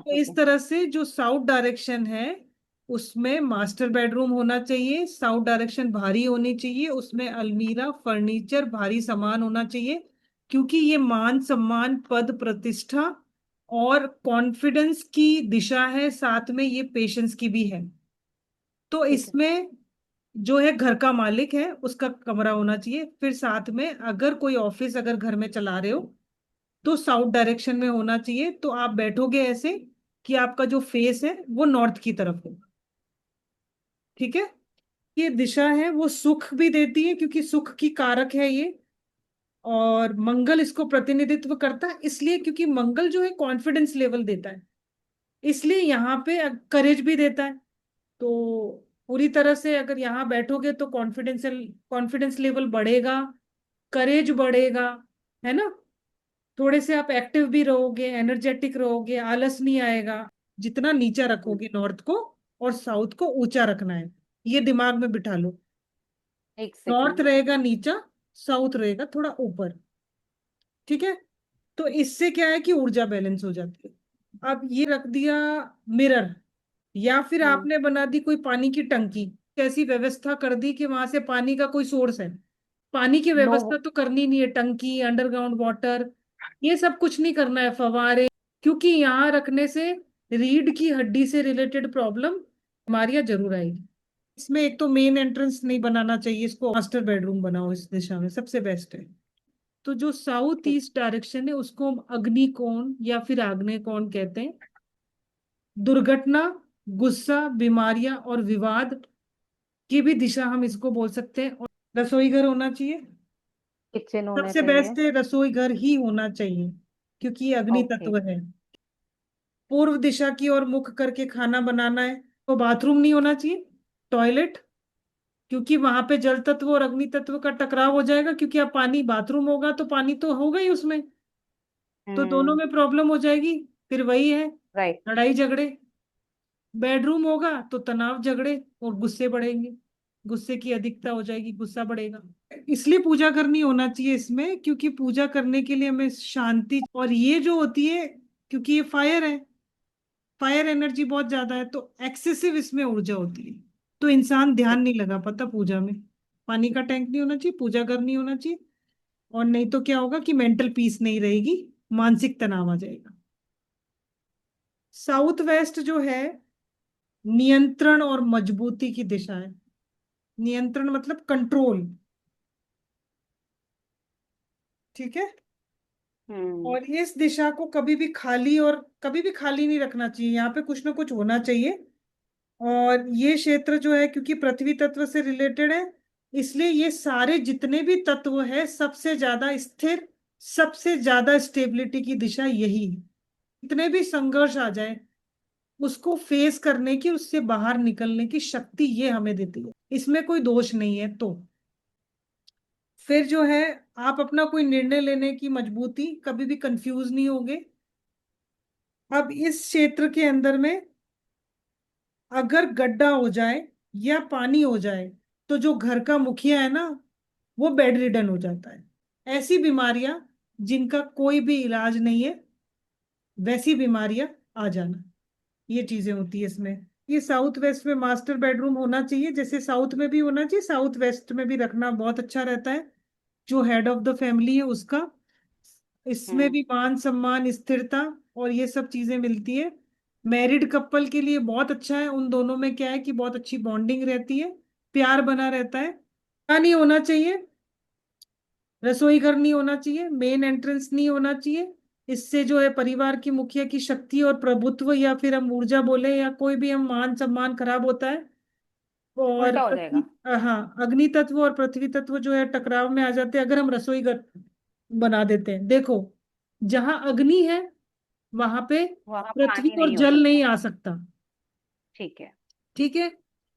तो ठीक इस है। तरह से जो साउथ डायरेक्शन है उसमें मास्टर बेडरूम होना चाहिए, साउथ डायरेक्शन भारी होनी चाहिए, उसमें अलमीरा फर्नीचर भारी सामान होना चाहिए, क्योंकि ये मान सम्मान पद प्रतिष्ठा और कॉन्फिडेंस की दिशा है, साथ में ये पेशेंस की भी है। तो ठीक है। इसमें जो है घर का मालिक है उसका कमरा होना चाहिए। फिर साथ में अगर कोई ऑफिस अगर घर में चला रहे हो तो साउथ डायरेक्शन में होना चाहिए, तो आप बैठोगे ऐसे कि आपका जो फेस है वो नॉर्थ की तरफ हो। ठीक है। ये दिशा है वो सुख भी देती है क्योंकि सुख की कारक है ये, और मंगल इसको प्रतिनिधित्व करता है इसलिए क्योंकि मंगल जो है कॉन्फिडेंस लेवल देता है, इसलिए यहाँ पे करेज भी देता है। तो पूरी तरह से अगर यहाँ बैठोगे तो कॉन्फिडेंस लेवल बढ़ेगा, करेज बढ़ेगा, है ना। थोड़े से आप एक्टिव भी रहोगे, एनर्जेटिक रहोगे, आलस नहीं आएगा। जितना नीचा रखोगे नॉर्थ को, और साउथ को ऊंचा रखना है, ये दिमाग में बिठा लो। एक नॉर्थ सेकंड। रहेगा नीचा, साउथ रहेगा थोड़ा ऊपर। ठीक है। तो इससे क्या है कि ऊर्जा बैलेंस हो जाती है। अब ये रख दिया मिरर, या फिर हम्म। आपने बना दी कोई पानी की टंकी, कैसी व्यवस्था कर दी कि वहां से पानी का कोई सोर्स है। पानी की नो। व्यवस्था तो करनी नहीं है, टंकी अंडरग्राउंड वाटर ये सब कुछ नहीं करना है, फवारे, क्योंकि यहाँ रखने से रीढ़ की हड्डी से रिलेटेड प्रॉब्लम बीमारियां जरूर आएगी। इसमें एक तो मेन एंट्रेंस नहीं बनाना चाहिए, इसको मास्टर बेडरूम बनाओ, इस दिशा में सबसे बेस्ट है। तो जो साउथ ठीक। ईस्ट डायरेक्शन है उसको हम अग्नि कोण या फिर आग्नेय कोण कहते हैं। दुर्घटना, गुस्सा, बीमारियां और विवाद की भी दिशा हम इसको बोल सकते हैं। और रसोई घर होना चाहिए, किचन होना सबसे चाहिए। बेस्ट है रसोई घर ही होना चाहिए क्योंकि ये अग्नि ओके। तत्व है। पूर्व दिशा की ओर मुख करके खाना बनाना है, तो बाथरूम नहीं होना चाहिए, टॉयलेट, क्योंकि वहां पे जल तत्व और अग्नि तत्व का टकराव हो जाएगा, क्योंकि अब पानी बाथरूम होगा तो पानी तो होगा ही उसमें, तो दोनों हम्म। में प्रॉब्लम हो जाएगी। फिर वही है, राइट। लड़ाई झगड़े। बेडरूम होगा तो तनाव झगड़े और गुस्से बढ़ेंगे, गुस्से की अधिकता हो जाएगी, गुस्सा बढ़ेगा। इसलिए पूजा करनी होना चाहिए इसमें, क्योंकि पूजा करने के लिए हमें शांति, और ये जो होती है क्योंकि ये फायर है, फायर एनर्जी बहुत ज्यादा है, तो एक्सेसिव इसमें ऊर्जा होती है, तो इंसान ध्यान ठीक। नहीं लगा पाता पूजा में। पानी का टैंक नहीं होना चाहिए, पूजा घर नहीं होना चाहिए, और नहीं तो क्या होगा कि मेंटल पीस नहीं रहेगी, मानसिक तनाव आ जाएगा। साउथ वेस्ट जो है नियंत्रण और मजबूती की दिशा है। नियंत्रण मतलब कंट्रोल। ठीक है। हम्म। और इस दिशा को कभी भी खाली, और कभी भी खाली नहीं रखना चाहिए, यहाँ पे कुछ ना कुछ होना चाहिए। और ये क्षेत्र जो है क्योंकि पृथ्वी तत्व से रिलेटेड है, इसलिए ये सारे जितने भी तत्व है सबसे ज्यादा स्थिर, सबसे ज्यादा स्टेबिलिटी की दिशा यही है। जितने भी संघर्ष आ जाए उसको फेस करने की, उससे बाहर निकलने की शक्ति ये हमें देती है, इसमें कोई दोष नहीं है। तो फिर जो है आप अपना कोई निर्णय लेने की मजबूती, कभी भी कंफ्यूज नहीं होगे। अब इस क्षेत्र के अंदर में अगर गड्ढा हो जाए या पानी हो जाए तो जो घर का मुखिया है ना वो बेड रिडन हो जाता है। ऐसी बीमारियां जिनका कोई भी इलाज नहीं है, वैसी बीमारियां आ जाना, ये चीजें होती है इसमें। ये साउथ वेस्ट में मास्टर बेडरूम होना चाहिए, जैसे साउथ में भी होना चाहिए, साउथ वेस्ट में भी रखना बहुत अच्छा रहता है। जो हेड ऑफ द फैमिली है उसका, इसमें हम्म। भी मान सम्मान स्थिरता और ये सब चीजें मिलती है। मैरिड कपल के लिए बहुत अच्छा है, उन दोनों में क्या है कि बहुत अच्छी बॉन्डिंग रहती है, प्यार बना रहता है। क्या नहीं होना चाहिए, रसोई घर नहीं होना चाहिए, मेन एंट्रेंस नहीं होना चाहिए। इससे जो है परिवार की मुखिया की शक्ति और प्रभुत्व या फिर हम ऊर्जा बोले या कोई भी हम मान सम्मान खराब होता है। और उल्टा हो जाएगा। हाँ, अग्नि तत्व और पृथ्वी तत्व जो है टकराव में आ जाते हैं अगर हम रसोई घर बना देते हैं। देखो, जहां अग्नि है वहां पे वहां पृथ्वी पानी और नहीं हो जल सकता। नहीं आ सकता। ठीक है। ठीक है।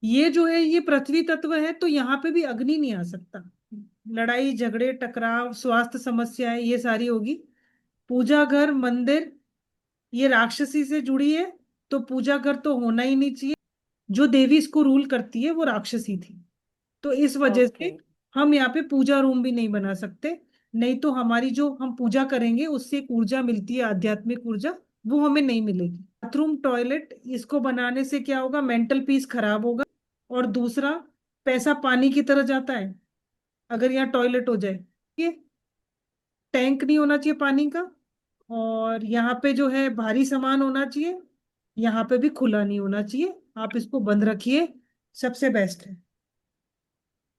ये जो है ये पृथ्वी तत्व है तो यहाँ पे भी अग्नि नहीं आ सकता। लड़ाई झगड़े टकराव स्वास्थ्य समस्याएं ये सारी होगी। पूजा घर मंदिर ये राक्षसी से जुड़ी है, तो पूजा घर तो होना ही नहीं चाहिए। जो देवी इसको रूल करती है वो राक्षसी थी, तो इस वजह ओके। से हम यहाँ पे पूजा रूम भी नहीं बना सकते। नहीं तो हमारी जो हम पूजा करेंगे उससे एक ऊर्जा मिलती है, आध्यात्मिक ऊर्जा, वो हमें नहीं मिलेगी। बाथरूम टॉयलेट, इसको बनाने से क्या होगा, मेंटल पीस खराब होगा। और दूसरा, पैसा पानी की तरह जाता है अगर यहाँ टॉयलेट हो जाए। ये टैंक नहीं होना चाहिए पानी का, और यहाँ पे जो है भारी सामान होना चाहिए, यहाँ पे भी खुला नहीं होना चाहिए, आप इसको बंद रखिए, सबसे बेस्ट है।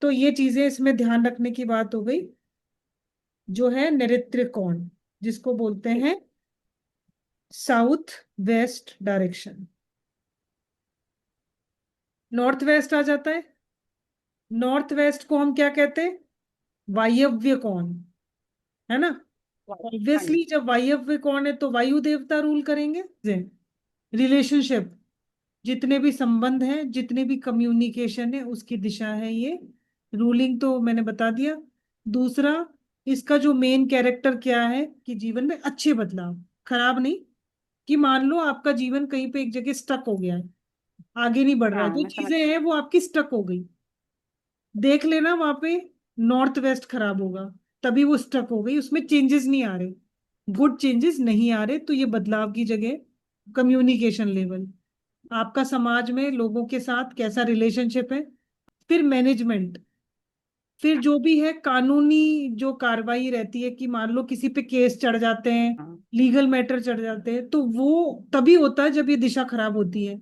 तो ये चीजें इसमें ध्यान रखने की बात हो गई। जो है नैऋत्य कोण, जिसको बोलते ठीक। हैं south west direction. North west आ जाता है। नॉर्थ वेस्ट को हम क्या कहते हैं, वायव्य कोण, है ना। हाँ जी। ऑब्वियसली जब वायव्य कोण है तो वायु देवता रूल करेंगे। रिलेशनशिप, जितने भी संबंध हैं, जितने भी कम्युनिकेशन है, उसकी दिशा है ये। रूलिंग तो मैंने बता दिया। दूसरा, इसका जो मेन कैरेक्टर क्या है कि जीवन में अच्छे बदलाव, खराब नहीं। कि मान लो आपका जीवन कहीं पे एक जगह स्टक हो गया है, आगे नहीं बढ़ रहा है, हाँ, जो मैं समझ। चीजें हैं वो आपकी स्टक हो गई, देख लेना वहां पे नॉर्थ वेस्ट खराब होगा, तभी वो स्टक हो गई, उसमें चेंजेस नहीं आ रहे, गुड चेंजेस नहीं आ रहे, तो ये बदलाव की जगह कम्युनिकेशन लेवल, आपका समाज में लोगों के साथ कैसा रिलेशनशिप है। फिर मैनेजमेंट, फिर जो भी है कानूनी जो कार्रवाई रहती है, कि मान लो किसी पे केस चढ़ जाते हैं, हाँ। लीगल मैटर चढ़ जाते हैं, तो वो तभी होता है जब ये दिशा खराब होती है।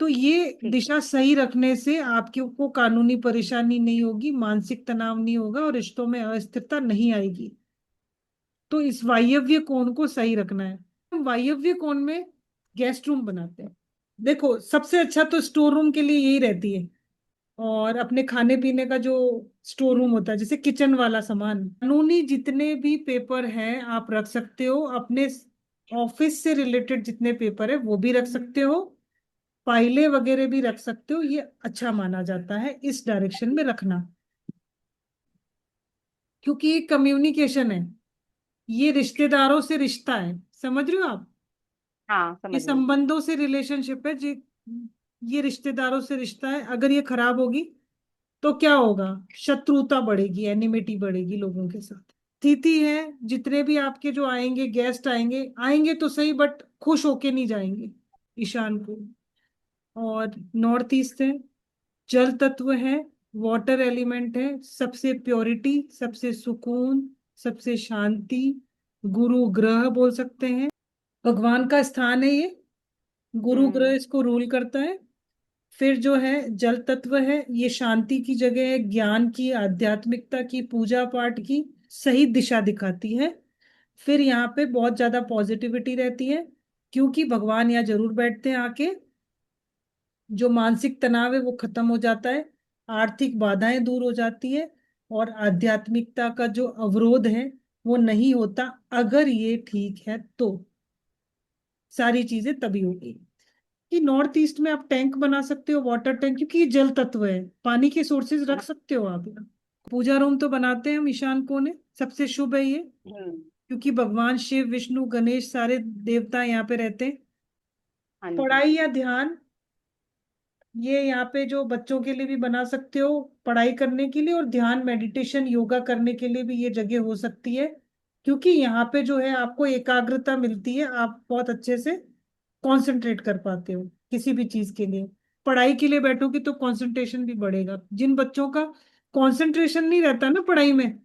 तो ये ठीक है। दिशा सही रखने से आपके को कानूनी परेशानी नहीं होगी, मानसिक तनाव नहीं होगा, और रिश्तों में अस्थिरता नहीं आएगी। तो इस वायव्य कोण को सही रखना है। हम वायव्य कोण में गेस्ट रूम बनाते हैं। देखो सबसे अच्छा तो स्टोर रूम के लिए यही रहती है, और अपने खाने पीने का जो स्टोर रूम होता है, जैसे किचन वाला सामान, कानूनी जितने भी पेपर हैं आप रख सकते हो, अपने ऑफिस से रिलेटेड जितने पेपर है वो भी रख सकते हो, फाइलें वगैरह भी रख सकते हो, ये अच्छा माना जाता है इस डायरेक्शन में रखना। क्योंकि ये कम्युनिकेशन है, ये रिश्तेदारों से रिश्ता है, समझ रहे हो आप। हाँ, ये समझ गई। संबंधों से रिलेशनशिप है जी, ये रिश्तेदारों से रिश्ता है, अगर ये खराब होगी तो क्या होगा, शत्रुता बढ़ेगी, एनिमिटी बढ़ेगी लोगों के साथ। स्थिति है, जितने भी आपके जो आएंगे गेस्ट आएंगे, आएंगे तो सही बट खुश होके नहीं जाएंगे। ईशान को, और नॉर्थ ईस्ट है, जल तत्व है, वाटर एलिमेंट है, सबसे प्योरिटी, सबसे सुकून, सबसे शांति, गुरु ग्रह बोल सकते हैं, भगवान का स्थान है ये, गुरु ग्रह हम्म। इसको रूल करता है। फिर जो है जल तत्व है, ये शांति की जगह है, ज्ञान की, आध्यात्मिकता की, पूजा पाठ की, सही दिशा दिखाती है। फिर यहाँ पे बहुत ज्यादा पॉजिटिविटी रहती है, क्योंकि भगवान यहाँ जरूर बैठते हैं आके, जो मानसिक तनाव है वो खत्म हो जाता है, आर्थिक बाधाएं दूर हो जाती है, और आध्यात्मिकता का जो अवरोध है वो नहीं होता। अगर ये ठीक है तो सारी चीजें तभी होगी। कि नॉर्थ ईस्ट में आप टैंक बना सकते हो, वाटर टैंक, क्योंकि ये जल तत्व है, पानी के सोर्सेज रख सकते हो आप यहाँ। पूजा रूम तो बनाते हैं हम ईशान कोने, सबसे शुभ है ये, हम्म। क्योंकि भगवान शिव विष्णु गणेश सारे देवता यहाँ पे रहते हैं। हाँ जी। पढ़ाई या ध्यान, ये यहाँ पे जो बच्चों के लिए भी बना सकते हो, पढ़ाई करने के लिए, और ध्यान मेडिटेशन योगा करने के लिए भी ये जगह हो सकती है, क्योंकि यहाँ पे जो है आपको एकाग्रता मिलती है, आप बहुत अच्छे से कंसंट्रेट कर पाते हो किसी भी चीज के लिए। पढ़ाई के लिए बैठोगे तो कंसंट्रेशन भी बढ़ेगा। जिन बच्चों का कंसंट्रेशन नहीं रहता ना पढ़ाई में,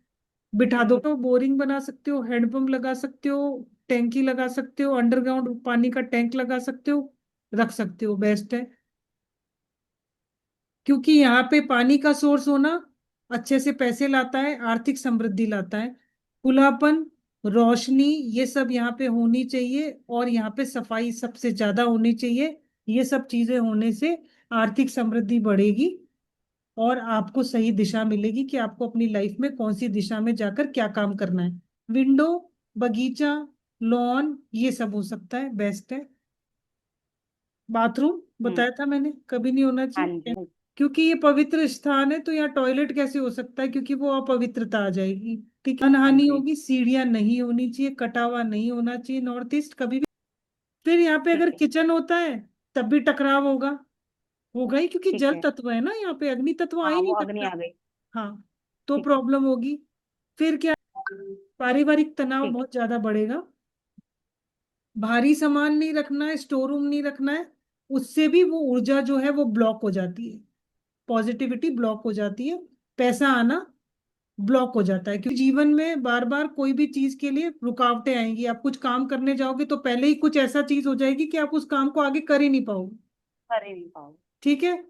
बिठा दो, हम्म। तो बोरिंग बना सकते हो, हैंडपंप लगा सकते हो, टैंकी लगा सकते हो, अंडरग्राउंड पानी का टैंक लगा सकते हो, रख सकते हो, बेस्ट है। क्योंकि यहाँ पे पानी का सोर्स होना अच्छे से पैसे लाता है, आर्थिक समृद्धि लाता है, खुलापन, रोशनी, ये सब यहाँ पे होनी चाहिए, और यहाँ पे सफाई सबसे ज्यादा होनी चाहिए। ये सब चीजें होने से आर्थिक समृद्धि बढ़ेगी, और आपको सही दिशा मिलेगी कि आपको अपनी लाइफ में कौन सी दिशा में जाकर क्या काम करना है। विंडो, बगीचा, लॉन, ये सब हो सकता है, बेस्ट है। बाथरूम हम्म। बताया था मैंने, कभी नहीं होना हाँ चाहिए, जी। क्योंकि ये पवित्र स्थान है, तो यहाँ टॉयलेट कैसे हो सकता है, क्योंकि वो अपवित्रता आ जाएगी। ठीक है, हाँ अनहानि जी। होगी, सीढ़ियां नहीं होनी चाहिए, कटा हुआ नहीं होना चाहिए नॉर्थ ईस्ट कभी भी। फिर यहाँ पे अगर ठीक है। किचन होता है तब भी टकराव होगा, होगा ही, क्योंकि ठीक जल है। तत्व है ना, यहाँ पे अग्नि तत्व आ हाँ, ही वो नहीं अग्नि सकता। आ गई। हाँ, तो ठीक। प्रॉब्लम होगी। फिर क्या, पारिवारिक तनाव ठीक। बहुत ज्यादा बढ़ेगा, भारी सामान नहीं रखना है, स्टोर रूम नहीं रखना है। उससे भी वो ऊर्जा जो है वो ब्लॉक हो जाती है, पॉजिटिविटी ब्लॉक हो जाती है, पैसा आना ब्लॉक हो जाता है। क्योंकि जीवन में बार बार कोई भी चीज के लिए रुकावटें आएंगी। आप कुछ काम करने जाओगे तो पहले ही कुछ ऐसा चीज हो जाएगी कि आप उस काम को आगे कर ही नहीं पाओगे। कर ही नहीं पाओगे। ठीक है।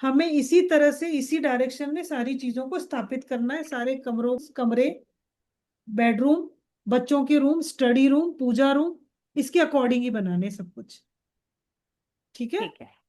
हमें इसी तरह से, इसी डायरेक्शन में सारी चीजों को स्थापित करना है। सारे कमरों, कमरे, बेडरूम, बच्चों के रूम, स्टडी रूम, पूजा रूम, इसके अकॉर्डिंग ही बनाने सब कुछ। ठीक है। ठीक है।